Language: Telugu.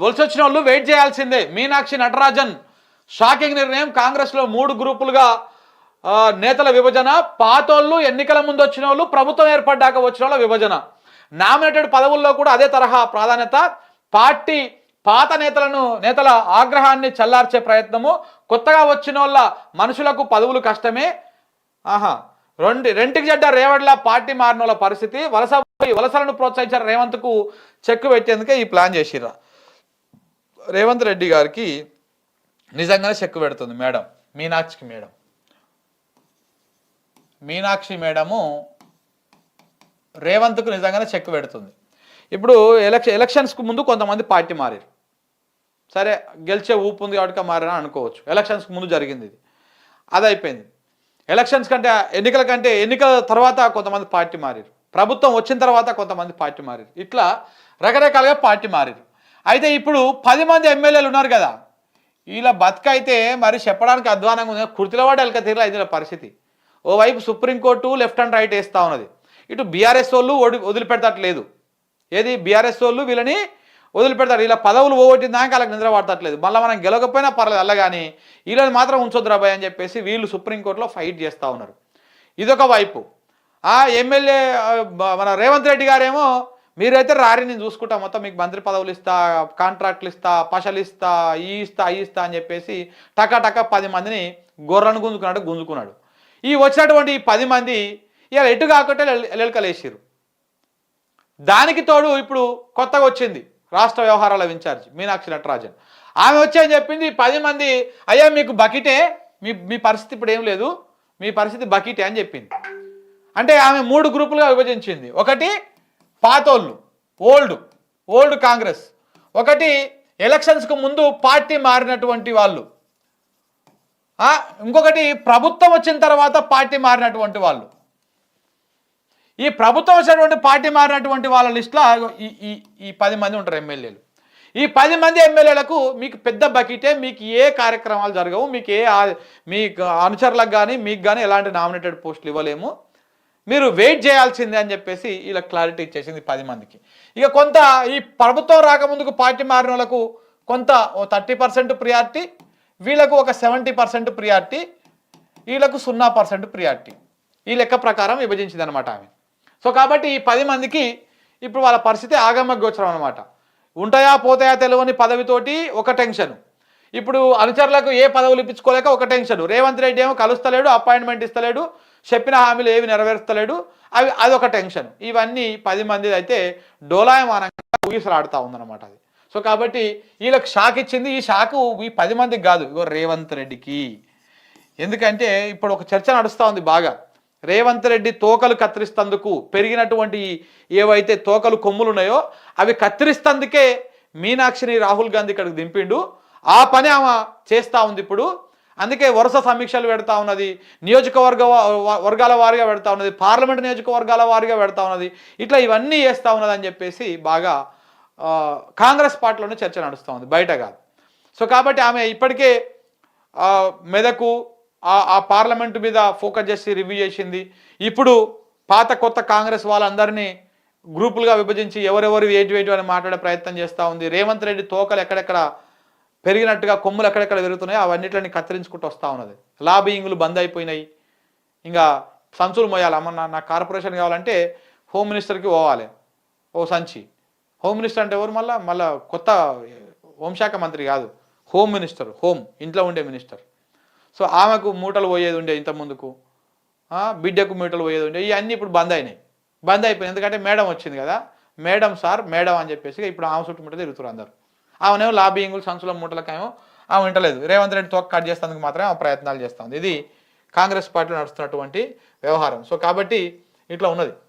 వలసొచ్చిన వాళ్ళు వెయిట్ చేయాల్సిందే. మీనాక్షి నటరాజన్ షాకింగ్ నిర్ణయం. కాంగ్రెస్లో 3 గ్రూపులుగా నేతల విభజన. పాతోళ్ళు, ఎన్నికల ముందు వచ్చిన వాళ్ళు, ప్రభుత్వం ఏర్పడ్డాక వచ్చిన వాళ్ళ విభజన. నామినేటెడ్ పదవుల్లో కూడా అదే తరహా ప్రాధాన్యత. పార్టీ పాత నేతల ఆగ్రహాన్ని చల్లార్చే ప్రయత్నము. కొత్తగా వచ్చిన వాళ్ళ మనుషులకు పదవులు కష్టమే. రెంటికి జడ్డ రేవడ్ల పార్టీ మారిన వాళ్ళ పరిస్థితి. వలసలను ప్రోత్సహించారు. రేవంత్కు చెక్కు పెట్టేందుకే ఈ ప్లాన్ చేసిర్రా. రేవంత్ రెడ్డి గారికి నిజంగానే చెక్కు పెడుతుంది మేడం, మీనాక్షి మేడము రేవంత్కు నిజంగానే చెక్కు పెడుతుంది. ఇప్పుడు ఎలక్షన్స్కు ముందు కొంతమంది పార్టీ మారారు. సరే, గెలిచే ఊపు ఉంది కాబట్టి మారని అనుకోవచ్చు. ఎలక్షన్స్కి ముందు జరిగింది ఇది, అది అయిపోయింది. ఎన్నికల తర్వాత కొంతమంది పార్టీ మారారు. ప్రభుత్వం వచ్చిన తర్వాత కొంతమంది పార్టీ మారారు. ఇట్లా రకరకాలుగా పార్టీ మారారు. అయితే ఇప్పుడు 10 మంది ఎమ్మెల్యేలు ఉన్నారు కదా, వీళ్ళ బతుకైతే మరి చెప్పడానికి అధ్వానంగా ఉంది. కుర్తిలవాడ ఎలక తీరలో అయితే పరిస్థితి. ఓవైపు సుప్రీంకోర్టు లెఫ్ట్ అండ్ రైట్ వేస్తూ ఉన్నది. ఇటు బీఆర్ఎస్ వాళ్ళు వదిలిపెడతట్లేదు. ఏది బీఆర్ఎస్ వాళ్ళు వీళ్ళని వదిలిపెడతారు. ఇలా పదవులు పోగొట్టిందాక వాళ్ళకి నిద్ర పడతట్లేదు. మళ్ళీ మనం గెలవకపోయినా పర్లేదు అల్ల, కానీ వీళ్ళని మాత్రం ఉంచొద్దురా భయ్ అని చెప్పేసి వీళ్ళు సుప్రీంకోర్టులో ఫైట్ చేస్తూ ఉన్నారు. ఇదొక వైపు. ఎమ్మెల్యే మన రేవంత్ రెడ్డి గారేమో మీరైతే రారి, నేను చూసుకుంటా, మొత్తం మీకు మంత్రి పదవులు ఇస్తా, కాంట్రాక్ట్లు ఇస్తా, పశలు ఇస్తా, ఇస్తా అని చెప్పేసి టకా 10 మందిని గొర్రెను గుంజుకున్నాడు. ఈ వచ్చినటువంటి 10 మంది ఇలా ఎటు కాకుంటే ఎలకలేసిరు. దానికి తోడు ఇప్పుడు కొత్తగా వచ్చింది రాష్ట్ర వ్యవహారాల ఇన్ఛార్జ్ మీనాక్షి నటరాజన్. ఆమె వచ్చి చెప్పింది 10 మంది అయ్యా మీకు బకిటే, మీ పరిస్థితి ఇప్పుడు ఏం లేదు, మీ పరిస్థితి బకిటే అని చెప్పింది. అంటే ఆమె 3 గ్రూపులుగా విభజించింది. ఒకటి పాతోళ్ళు, ఓల్డ్ కాంగ్రెస్. ఒకటి ఎలక్షన్స్కు ముందు పార్టీ మారినటువంటి వాళ్ళు. ఇంకొకటి ప్రభుత్వం వచ్చిన తర్వాత పార్టీ మారినటువంటి వాళ్ళు. ఈ ప్రభుత్వం వచ్చినటువంటి పార్టీ మారినటువంటి వాళ్ళ లిస్టులో ఈ 10 మంది ఉంటారు ఎమ్మెల్యేలు. ఈ 10 మంది ఎమ్మెల్యేలకు మీకు పెద్ద బకెటే, మీకు ఏ కార్యక్రమాలు జరగవు, మీకు అనుచరులకు కానీ మీకు కానీ ఎలాంటి నామినేటెడ్ పోస్టులు ఇవ్వలేము, మీరు వెయిట్ చేయాల్సిందే అని చెప్పేసి ఇలా క్లారిటీ ఇచ్చేసింది 10 మందికి. ఇక కొంత ఈ ప్రభుత్వం రాకముందుకు పార్టీ మారిన వాళ్ళకు కొంత 30% ప్రియారిటీ, వీళ్ళకు ఒక 70% ప్రియారిటీ, వీళ్ళకు 0% ప్రియారిటీ. ఈ లెక్క ప్రకారం విభజించింది అనమాట ఆమె. సో కాబట్టి ఈ 10 మందికి ఇప్పుడు వాళ్ళ పరిస్థితి ఆగమ గోచరం అనమాట. ఉంటాయా పోతాయా తెలియని పదవితోటి ఒక టెన్షన్. ఇప్పుడు అనుచరులకు ఏ పదవులు ఇప్పించుకోలేక ఒక టెన్షన్. రేవంత్ రెడ్డి ఏమో కలుస్తలేడు, అపాయింట్మెంట్ ఇస్తలేడు, చెప్పిన హామీలు ఏవి నెరవేర్స్తలేడు, అదొక టెన్షన్. ఇవన్నీ 10 మంది అయితే డోలాయమానంగా ఊగిసలాడుతూ ఉందన్నమాట అది. సో కాబట్టి వీళ్ళకి షాక్ ఇచ్చింది. ఈ షాకు ఈ 10 మందికి కాదు, ఇగో రేవంత్ రెడ్డికి. ఎందుకంటే ఇప్పుడు ఒక చర్చ నడుస్తూ ఉంది బాగా. రేవంత్ రెడ్డి తోకలు కత్తిరిస్తందుకు పెరిగినటువంటి ఏవైతే తోకలు కొమ్ములు ఉన్నాయో అవి కత్తిరిస్తందుకే మీనాక్షిని రాహుల్ గాంధీ ఇక్కడికి దింపిండు. ఆ పని ఆమె చేస్తూ ఉంది ఇప్పుడు. అందుకే వరుస సమీక్షలు పెడతా ఉన్నది, వర్గాల వారీగా పెడతా ఉన్నది, పార్లమెంట్ నియోజకవర్గాల వారీగా పెడతా ఉన్నది. ఇట్లా ఇవన్నీ చేస్తూ ఉన్నది అని చెప్పేసి బాగా కాంగ్రెస్ పార్టీలోనే చర్చ నడుస్తూ ఉంది, బయట కాదు. సో కాబట్టి ఆమె ఇప్పటికే మెదకు ఆ పార్లమెంటు మీద ఫోకస్ చేసి రివ్యూ చేసింది. ఇప్పుడు పాత కొత్త కాంగ్రెస్ వాళ్ళందరినీ గ్రూపులుగా విభజించి ఎవరెవరు ఏంటి అని మాట్లాడే ప్రయత్నం చేస్తూ ఉంది. రేవంత్ రెడ్డి తోకలు ఎక్కడెక్కడ పెరిగినట్టుగా, కొమ్ములు ఎక్కడెక్కడ పెరుగుతున్నాయో అవన్నిటిని కత్తిరించుకుంటూ వస్తూ ఉన్నది. లాబింగ్లు బంద్ అయిపోయినాయి. ఇంకా సంచులు మోయాలి. నా కార్పొరేషన్ కావాలంటే హోమ్ మినిస్టర్కి పోవాలి ఓ సంచి. హోమ్ మినిస్టర్ అంటే ఎవరు? మళ్ళీ కొత్త హోంశాఖ మంత్రి కాదు, హోమ్ మినిస్టర్, ఇంట్లో ఉండే మినిస్టర్. సో ఆమెకు మూటలు పోయేది ఉండే ఇంత ముందుకు, బిడ్డకు మూటలు పోయేది ఉండే. ఇవన్నీ ఇప్పుడు బంద్ అయిపోయినాయి. ఎందుకంటే మేడం వచ్చింది కదా, మేడం అని చెప్పేసి ఇప్పుడు ఆమె చుట్టుముట్ట తిరుగుతారు అందరు. ఆమెనేమో లాబింగులు, సంచుల మూటలకేమో ఆమె వింటలేదు. రేవంత్ రెడ్డి తోక కట్ చేసేందుకు మాత్రమే ఆమె ప్రయత్నాలు చేస్తుంది. ఇది కాంగ్రెస్ పార్టీలో నడుస్తున్నటువంటి వ్యవహారం. సో కాబట్టి ఇట్లా ఉన్నది.